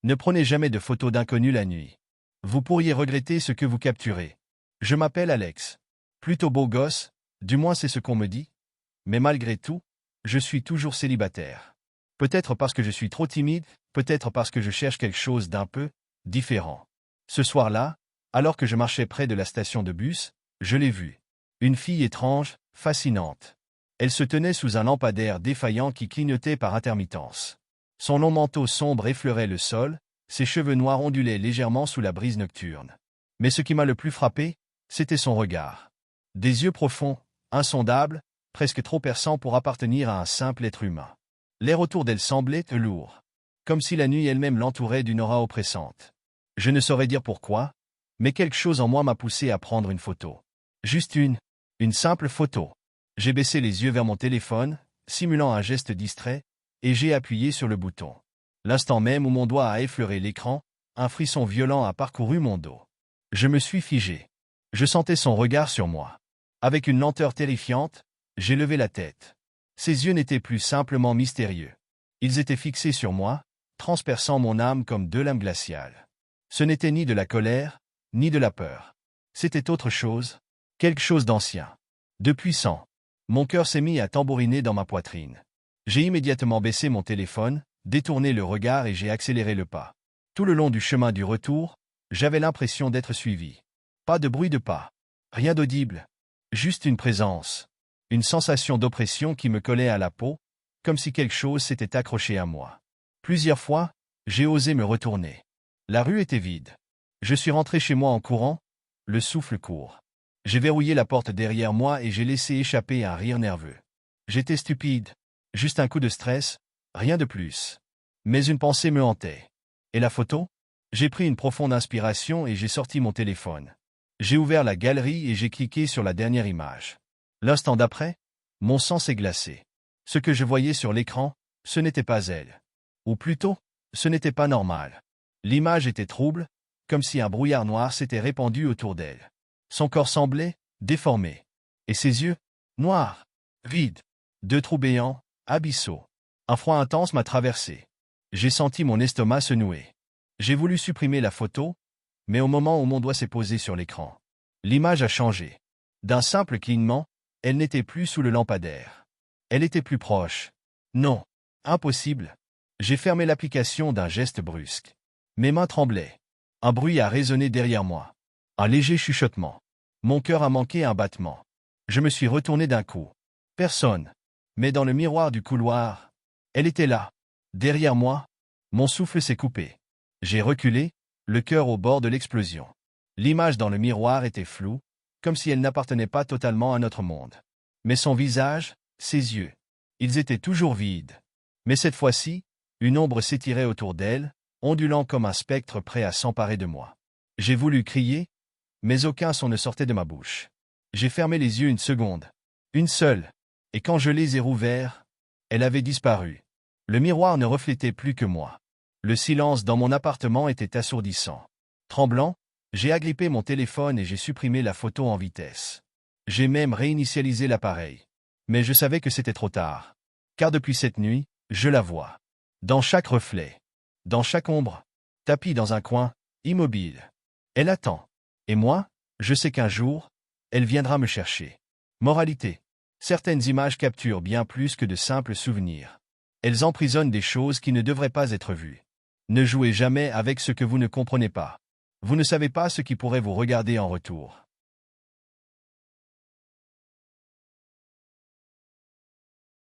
Ne prenez jamais de photos d'inconnus la nuit. Vous pourriez regretter ce que vous capturez. Je m'appelle Alex. Plutôt beau gosse, du moins c'est ce qu'on me dit. Mais malgré tout, je suis toujours célibataire. Peut-être parce que je suis trop timide, peut-être parce que je cherche quelque chose d'un peu différent. Ce soir-là, alors que je marchais près de la station de bus, je l'ai vue. Une fille étrange, fascinante. Elle se tenait sous un lampadaire défaillant qui clignotait par intermittence. Son long manteau sombre effleurait le sol, ses cheveux noirs ondulaient légèrement sous la brise nocturne. Mais ce qui m'a le plus frappé, c'était son regard. Des yeux profonds, insondables, presque trop perçants pour appartenir à un simple être humain. L'air autour d'elle semblait lourd, comme si la nuit elle-même l'entourait d'une aura oppressante. Je ne saurais dire pourquoi, mais quelque chose en moi m'a poussé à prendre une photo. Juste une simple photo. J'ai baissé les yeux vers mon téléphone, simulant un geste distrait, et j'ai appuyé sur le bouton. L'instant même où mon doigt a effleuré l'écran, un frisson violent a parcouru mon dos. Je me suis figé. Je sentais son regard sur moi. Avec une lenteur terrifiante, j'ai levé la tête. Ses yeux n'étaient plus simplement mystérieux. Ils étaient fixés sur moi, transperçant mon âme comme deux lames glaciales. Ce n'était ni de la colère, ni de la peur. C'était autre chose, quelque chose d'ancien, de puissant. Mon cœur s'est mis à tambouriner dans ma poitrine. J'ai immédiatement baissé mon téléphone, détourné le regard et j'ai accéléré le pas. Tout le long du chemin du retour, j'avais l'impression d'être suivi. Pas de bruit de pas. Rien d'audible. Juste une présence. Une sensation d'oppression qui me collait à la peau, comme si quelque chose s'était accroché à moi. Plusieurs fois, j'ai osé me retourner. La rue était vide. Je suis rentré chez moi en courant, le souffle court. J'ai verrouillé la porte derrière moi et j'ai laissé échapper un rire nerveux. J'étais stupide. Juste un coup de stress, rien de plus. Mais une pensée me hantait. Et la photo? J'ai pris une profonde inspiration et j'ai sorti mon téléphone. J'ai ouvert la galerie et j'ai cliqué sur la dernière image. L'instant d'après, mon sang s'est glacé. Ce que je voyais sur l'écran, ce n'était pas elle. Ou plutôt, ce n'était pas normal. L'image était trouble, comme si un brouillard noir s'était répandu autour d'elle. Son corps semblait déformé. Et ses yeux, noirs, vides. Deux trous béants, abyssaux. Un froid intense m'a traversé. J'ai senti mon estomac se nouer. J'ai voulu supprimer la photo, mais au moment où mon doigt s'est posé sur l'écran, l'image a changé. D'un simple clignement, elle n'était plus sous le lampadaire. Elle était plus proche. Non, impossible. J'ai fermé l'application d'un geste brusque. Mes mains tremblaient. Un bruit a résonné derrière moi. Un léger chuchotement. Mon cœur a manqué un battement. Je me suis retourné d'un coup. Personne. Mais dans le miroir du couloir, elle était là. Derrière moi, mon souffle s'est coupé. J'ai reculé, le cœur au bord de l'explosion. L'image dans le miroir était floue, comme si elle n'appartenait pas totalement à notre monde. Mais son visage, ses yeux, ils étaient toujours vides. Mais cette fois-ci, une ombre s'étirait autour d'elle, ondulant comme un spectre prêt à s'emparer de moi. J'ai voulu crier, mais aucun son ne sortait de ma bouche. J'ai fermé les yeux une seconde. Une seule. Et quand je les ai rouverts, elle avait disparu. Le miroir ne reflétait plus que moi. Le silence dans mon appartement était assourdissant. Tremblant, j'ai agrippé mon téléphone et j'ai supprimé la photo en vitesse. J'ai même réinitialisé l'appareil. Mais je savais que c'était trop tard. Car depuis cette nuit, je la vois. Dans chaque reflet. Dans chaque ombre. Tapie dans un coin, immobile. Elle attend. Et moi, je sais qu'un jour, elle viendra me chercher. Moralité. Certaines images capturent bien plus que de simples souvenirs. Elles emprisonnent des choses qui ne devraient pas être vues. Ne jouez jamais avec ce que vous ne comprenez pas. Vous ne savez pas ce qui pourrait vous regarder en retour.